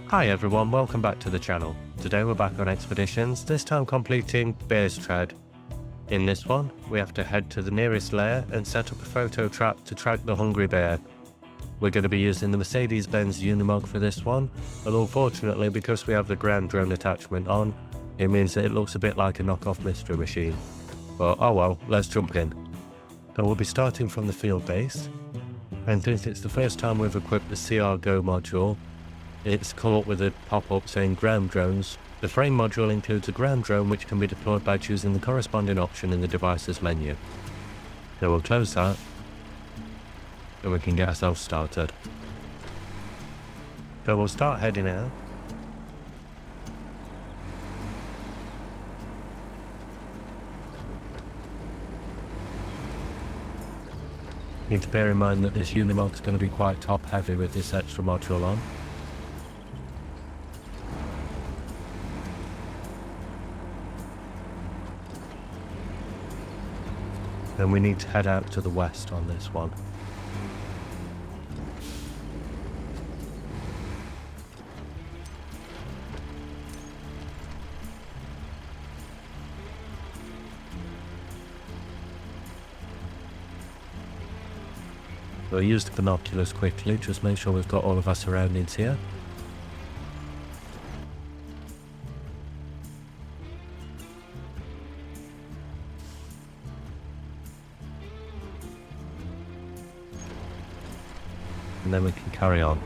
Hi everyone, welcome back to the channel. Today we're back on expeditions, this time completing Bear's Tread. In this one, we have to head to the nearest lair and set up a photo trap to track the hungry bear. We're going to be using the Mercedes-Benz Unimog for this one, and unfortunately because we have the ground drone attachment on, it means that it looks a bit like a knockoff mystery machine. But oh well, let's jump in. So we'll be starting from the field base, and since it's the first time we've equipped the CR Go module, it's come up with a pop-up saying ground drones. The frame module includes a ground drone which can be deployed by choosing the corresponding option in the device's menu. So we'll close that, and we can get ourselves started. So we'll start heading out. Need to bear in mind that this Unimog is going to be quite top heavy with this extra module on. Then we need to head out to the west on this one. We'll use the binoculars quickly, just make sure we've got all of our surroundings here. And then we can carry on.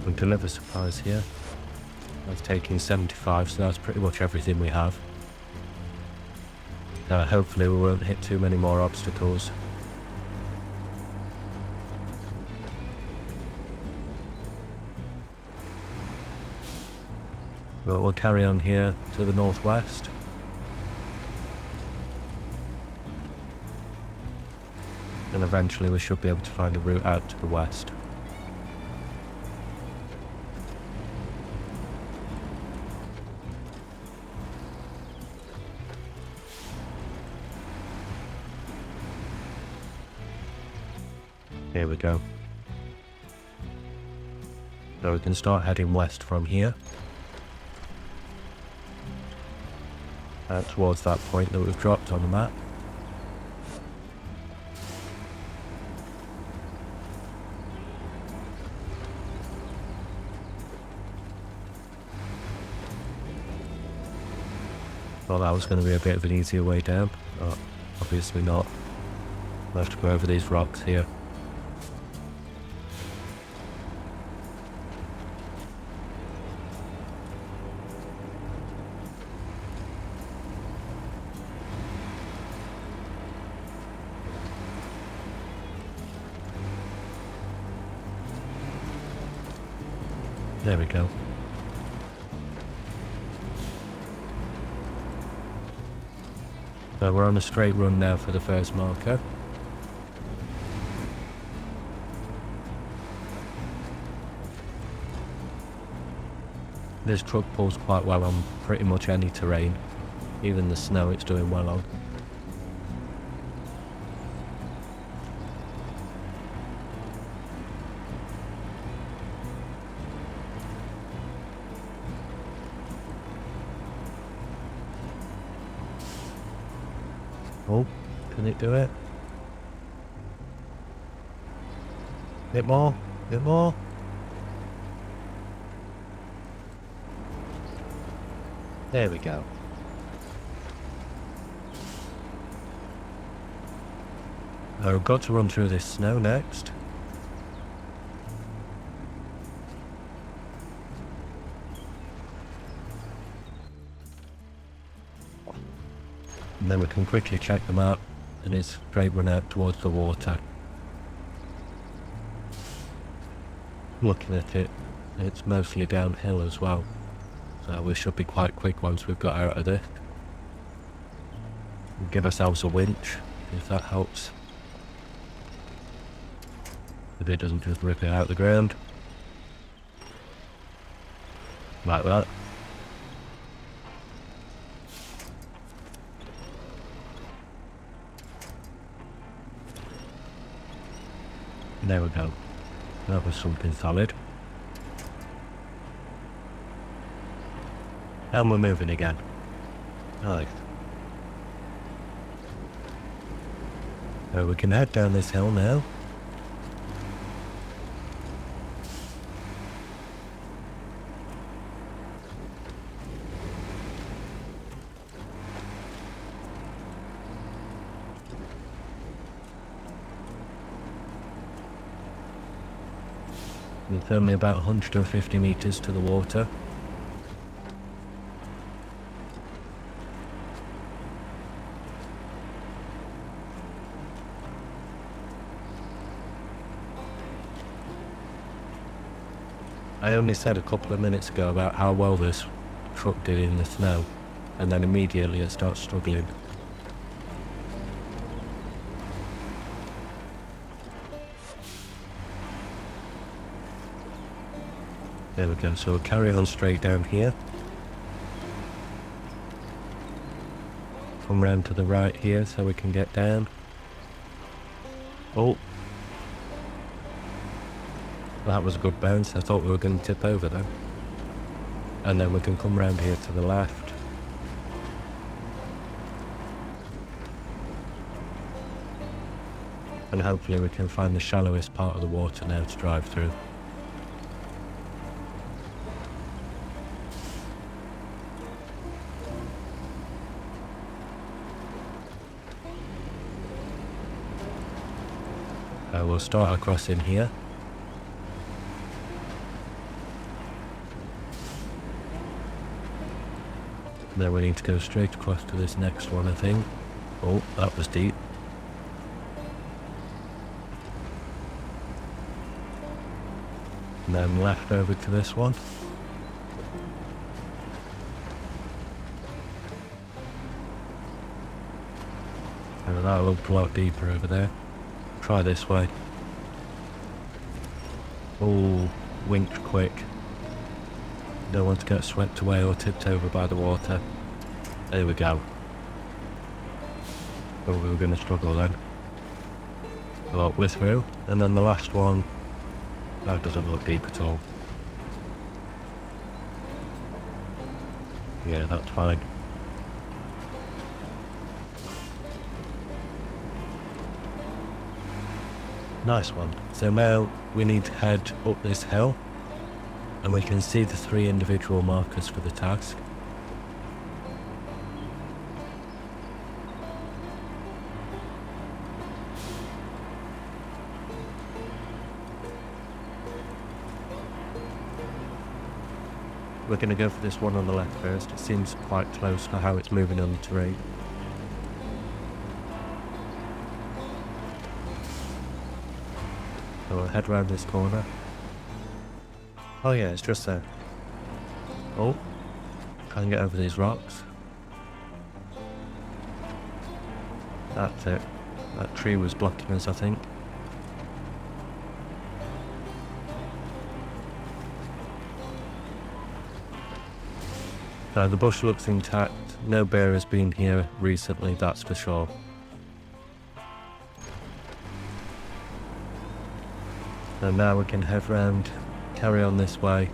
We deliver supplies here. That's taking 75, so that's pretty much everything we have. Hopefully we won't hit too many more obstacles. But we'll carry on here to the northwest. And eventually we should be able to find a route out to the west. Here we go. So we can start heading west from here. Towards that point that we've dropped on the map. Well, that was going to be a bit of an easier way down, but obviously not. We'll have to go over these rocks here. There we go. So we're on a straight run now for the first marker. This truck pulls quite well on pretty much any terrain. Even the snow it's doing well on. Oh, can it do it? Bit more, bit more. There we go. I've got to run through this snow next. And then we can quickly check them out, and it's straight run out towards the water. Looking at it, it's mostly downhill as well, so we should be quite quick once we've got out of this. We'll give ourselves a winch, if that helps. If it doesn't just rip it out of the ground. Like that. There we go. That was something solid. And we're moving again. Nice. So we can head down this hill now. It's only about 150 meters to the water. I only said a couple of minutes ago about how well this truck did in the snow, and then immediately it starts struggling. There we go, so we'll carry on straight down here. Come round to the right here so we can get down. Oh! That was a good bounce. I thought we were going to tip over though. And then we can come round here to the left. And hopefully we can find the shallowest part of the water now to drive through. We'll start our crossing here. Then we need to go straight across to this next one, I think. Oh, that was deep. And then left over to this one. And that looked a lot deeper over there. Try this way. Oh, winked quick. Don't want to get swept away or tipped over by the water. There we go. Oh, we were going to struggle then. Well, we're through. And then the last one, that doesn't look deep at all. Yeah, that's fine. Nice one. So now we need to head up this hill, and we can see the 3 individual markers for the task. We're going to go for this one on the left first. It seems quite close to how it's moving on the terrain. So we'll head round this corner. Oh yeah, it's just there. Oh, try and get over these rocks. That's it. That tree was blocking us, I think. So the bush looks intact. No bear has been here recently, that's for sure. So now we can head round, carry on this way,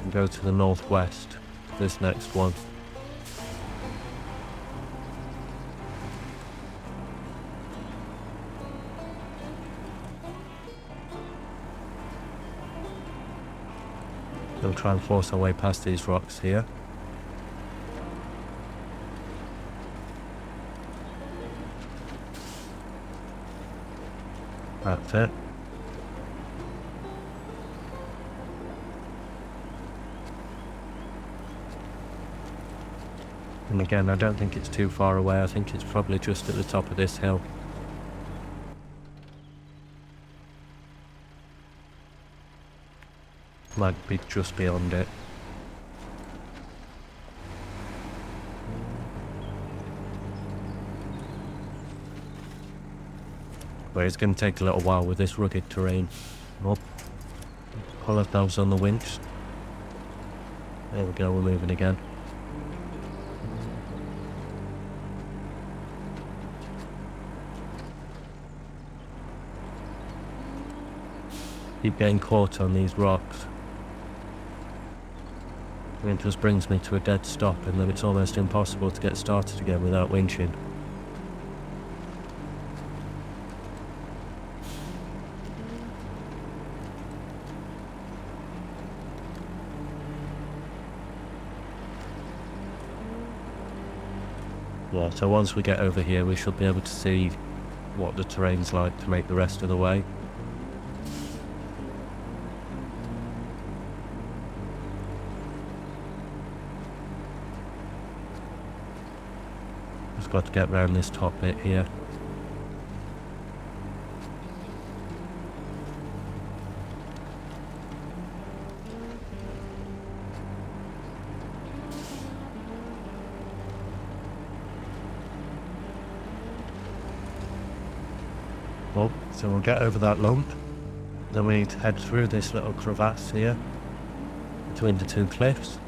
and go to the northwest, this next one. We'll try and force our way past these rocks here. That's it. And again, I don't think it's too far away. I think it's probably just at the top of this hill. Might be just beyond it. But it's going to take a little while with this rugged terrain. Oh, pull ourselves on the winch. There we go, we're moving again. Keep getting caught on these rocks. And it just brings me to a dead stop, and then it's almost impossible to get started again without winching. Yeah, so once we get over here we should be able to see what the terrain's like to make the rest of the way. Just got to get around this top bit here. Well, so we'll get over that lump. Then we need to head through this little crevasse here between the two cliffs.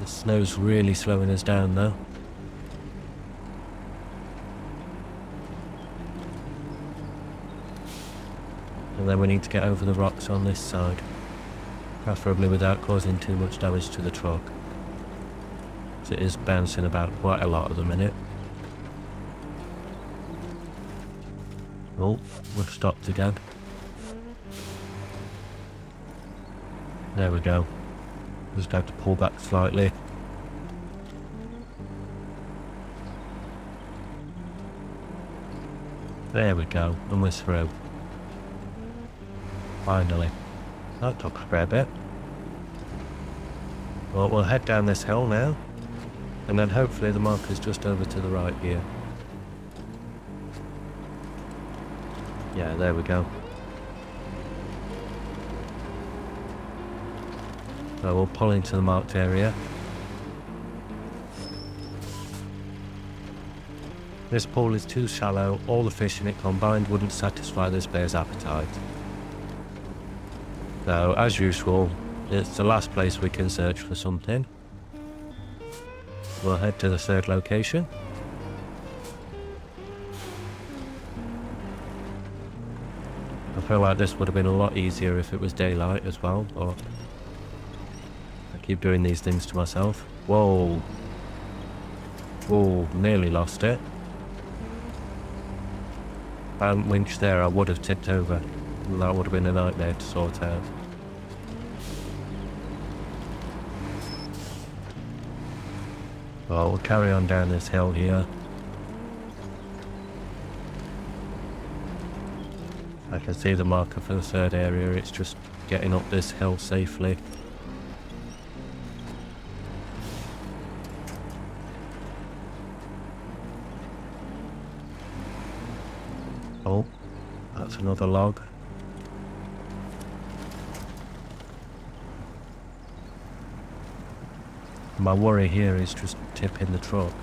The snow's really slowing us down though. And then we need to get over the rocks on this side, preferably without causing too much damage to the truck, as it is bouncing about quite a lot at the minute. Oh, we've stopped again. There we go. Just have to pull back slightly. There we go, and we're through. Finally. That took a fair bit. Well, we'll head down this hill now, and then hopefully the marker's just over to the right here. Yeah, there we go. So we'll pull into the marked area. This pool is too shallow, all the fish in it combined wouldn't satisfy this bear's appetite. So, as usual, it's the last place we can search for something. We'll head to the third location. I feel like this would have been a lot easier if it was daylight as well, but I keep doing these things to myself. Whoa. Whoa, nearly lost it. If I hadn't winched there, I would have tipped over. That would have been a nightmare to sort out. Well, we'll carry on down this hill here. I can see the marker for the third area, it's just getting up this hill safely. Oh, that's another log. My worry here is just tipping the truck.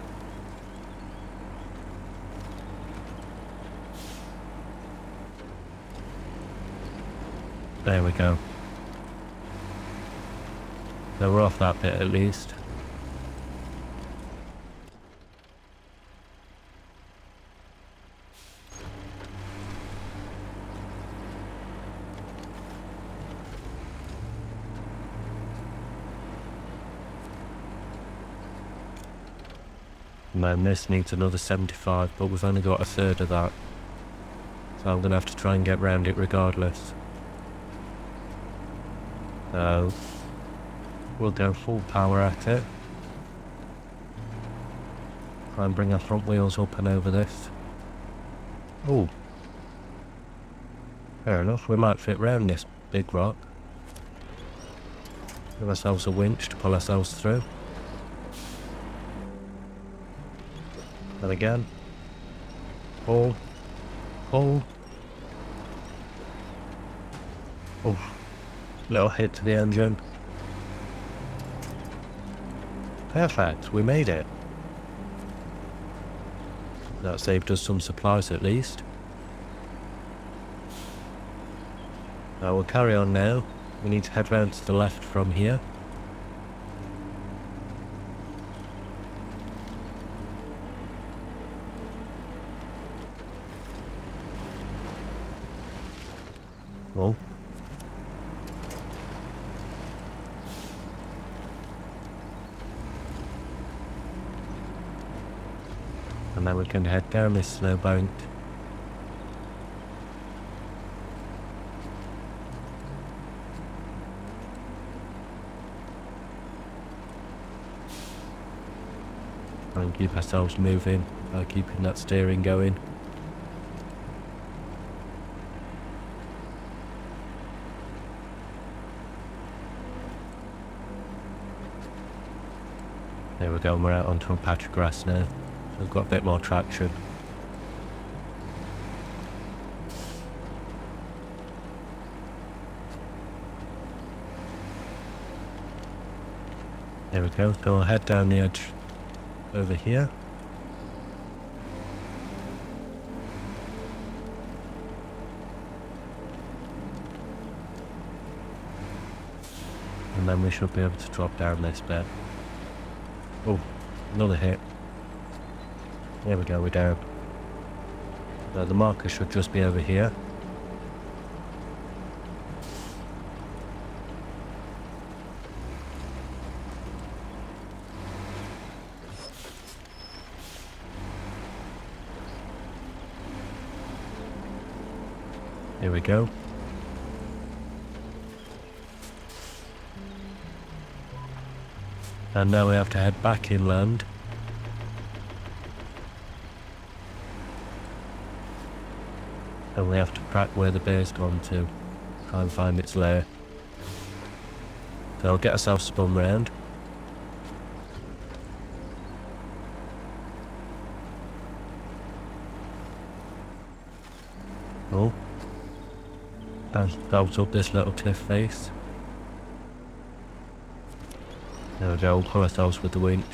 There we go. So we're off that bit at least. And then this needs another 75, but we've only got a third of that. So I'm going to have to try and get round it regardless. So we'll go full power at it. Try and bring our front wheels up and over this. Oh, fair enough, we might fit round this big rock. Give ourselves a winch to pull ourselves through. And again, pull, pull. Oh, little hit to the engine. Perfect, we made it. That saved us some supplies at least. Now we'll carry on now, We need to head round to the left from here. Oh. And then we can head down this snowbank. And keep ourselves moving by keeping that steering going. There we go, we're out onto a patch of grass now. We've got a bit more traction. There we go, so I'll head down the edge over here. And then we should be able to drop down this bit. Oh, another hit. There we go, we're down. The marker should just be over here. Here we go. And now we have to head back inland. And we have to track where the bear's gone to. Try and find its lair. So I'll get ourselves spun round. Oh. Bounce up this little cliff face. There we go, we'll pull ourselves with the winch.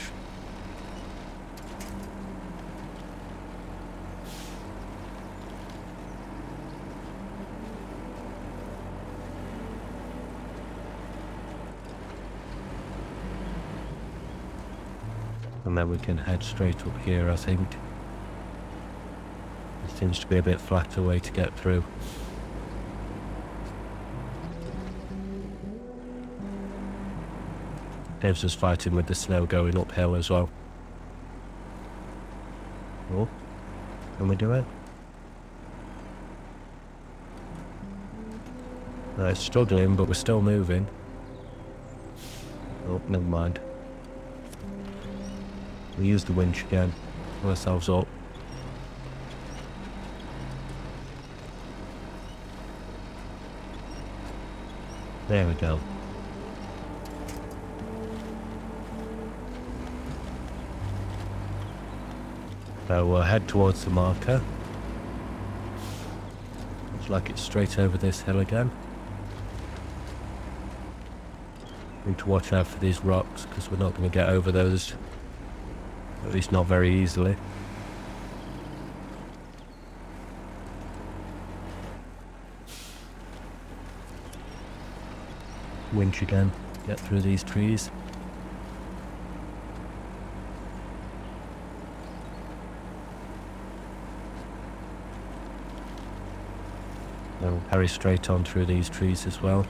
And then we can head straight up here, I think. It seems to be a bit flatter way to get through. Dave's just fighting with the snow going uphill as well. Oh, can we do it? No, it's struggling, but we're still moving. Oh, never mind. We use the winch again. Pull ourselves up. There we go. So we'll head towards the marker. Looks like it's straight over this hill again. Need to watch out for these rocks because we're not going to get over those, at least not very easily. Winch again, get through these trees. Then we'll carry straight on through these trees as well.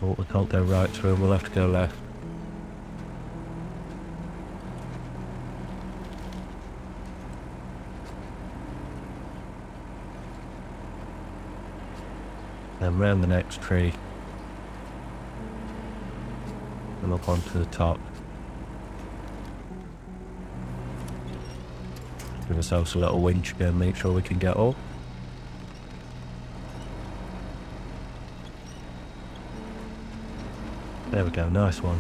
Oh, we can't go right through, we'll have to go left. Then round the next tree. And up onto the top. Give ourselves a little winch again, make sure we can get up. There we go, nice one.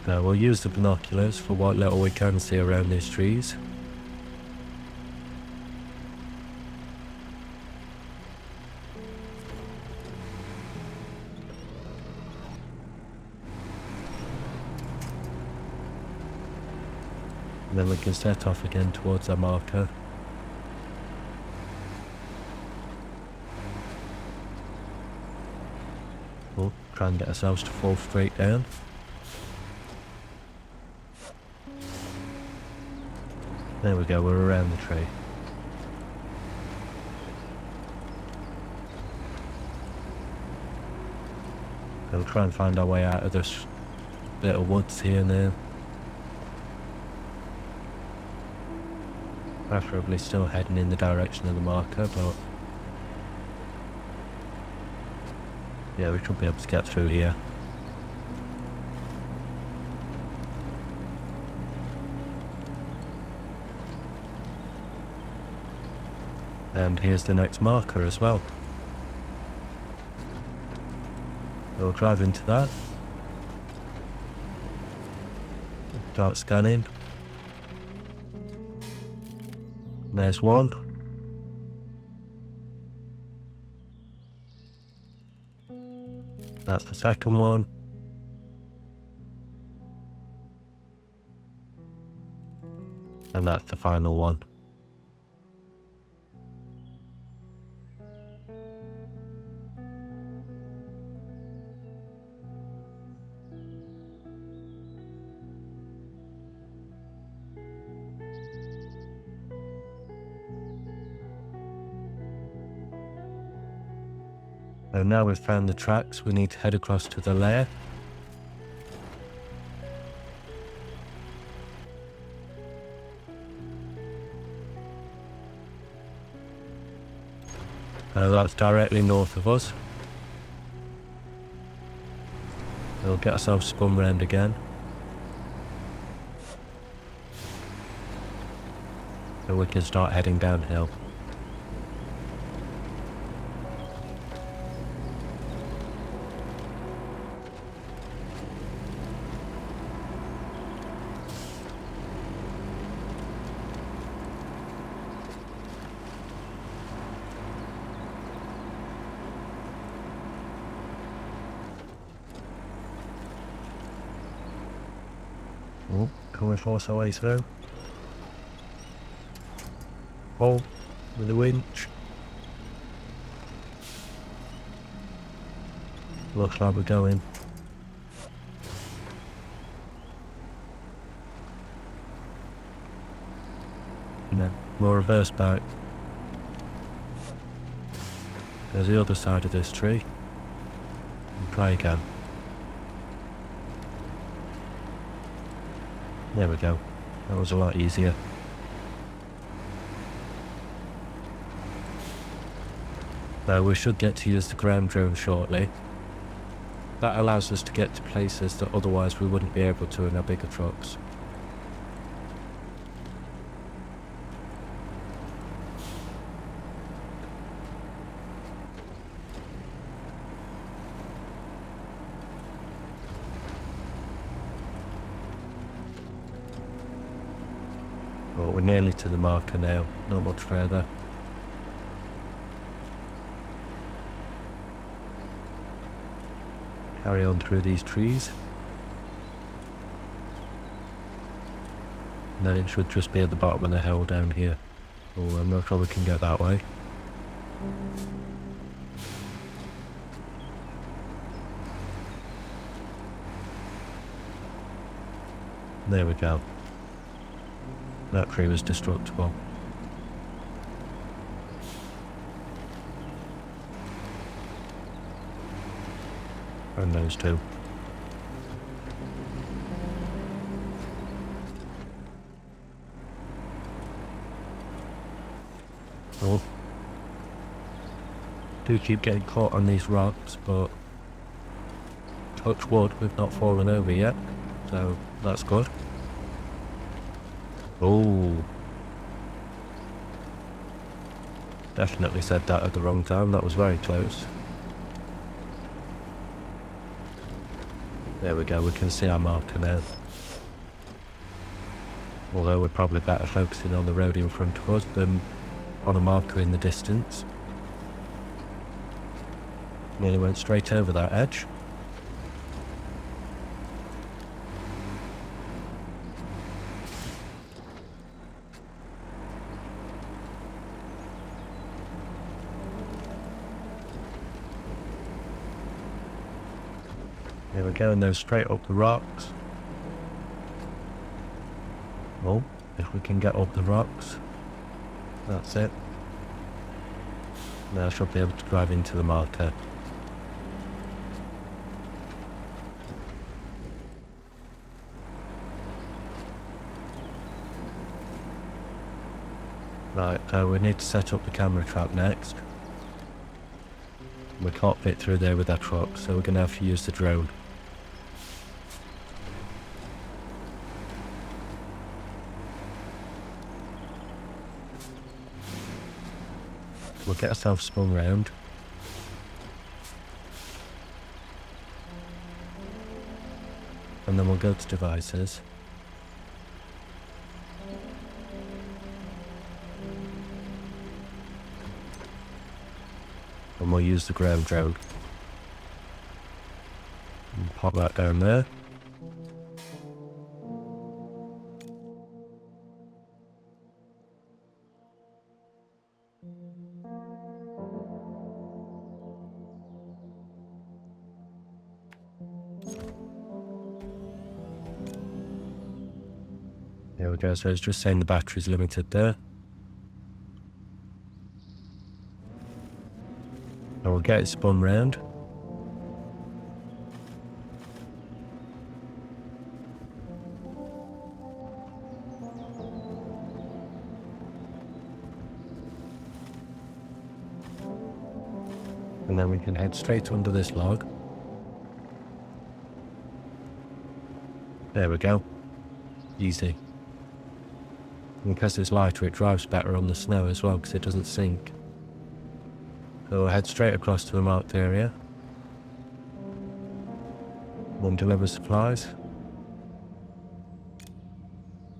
Now we'll use the binoculars for what little we can see around these trees. And then we can set off again towards our marker. We'll try and get ourselves to fall straight down. There we go, we're around the tree. We'll try and find our way out of this bit of woods here now. Preferably still heading in the direction of the marker, but yeah, we should be able to get through here. And here's the next marker as well. We'll drive into that. Start scanning. There's one. That's the second one. And that's the final one. So now we've found the tracks, we need to head across to the lair. That's directly north of us. We'll get ourselves spun round again. So we can start heading downhill. Oh, can we force our way through? Oh, with the winch. Looks like we're going. No, we'll reverse back. There's the other side of this tree. And try again. There we go. That was a lot easier. So we should get to use the ground drone shortly. That allows us to get to places that otherwise we wouldn't be able to in our bigger trucks. But we're nearly to the marker now, not much further. Carry on through these trees. And then it should just be at the bottom of the hill down here. Oh, I'm not sure we can get that way. There we go. That tree was destructible. And those two. Oh. Do keep getting caught on these rocks, but touch wood, we've not fallen over yet, so that's good. Oh. Definitely said that at the wrong time, that was very close. There we go, we can see our marker now. Although we're probably better focusing on the road in front of us than on a marker in the distance. Nearly went straight over that edge. Here we go, and then straight up the rocks. Oh, if we can get up the rocks. That's it. Now I should be able to drive into the marker. Right, we need to set up the camera trap next. We can't fit through there with our truck, so we're going to have to use the drone. We'll get ourselves spun round. And then we'll go to devices. And we'll use the ground drone. And pop that down there. There we go, so it's just saying the battery's limited there. And we'll get it spun round. And then we can head straight under this log. There we go. Easy. And because it's lighter, it drives better on the snow as well, because it doesn't sink. So we'll head straight across to the marked area. Then deliver supplies.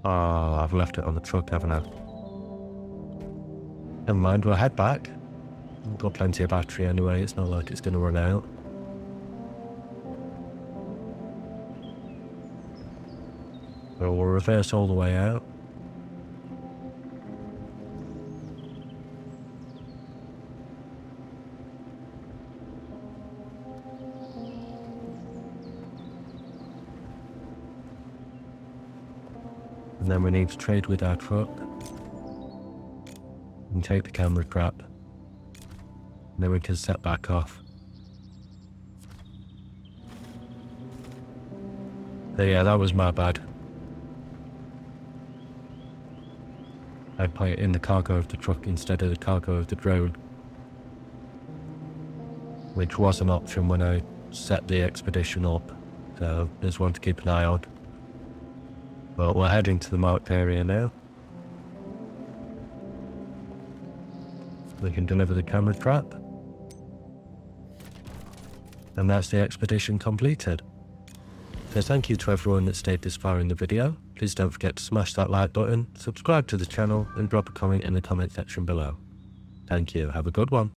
Oh, I've left it on the truck, haven't I? Never mind, we'll head back. We've got plenty of battery anyway, it's not like it's going to run out. So we'll reverse all the way out. And then we need to trade with our truck. And take the camera trap. And then we can set back off. So yeah, that was my bad. I put it in the cargo of the truck instead of the cargo of the drone. Which was an option when I set the expedition up. So there's one to keep an eye on. But we're heading to the marked area now. We can deliver the camera trap. And that's the expedition completed. So thank you to everyone that stayed this far in the video. Please don't forget to smash that like button, subscribe to the channel, and drop a comment in the comment section below. Thank you, have a good one.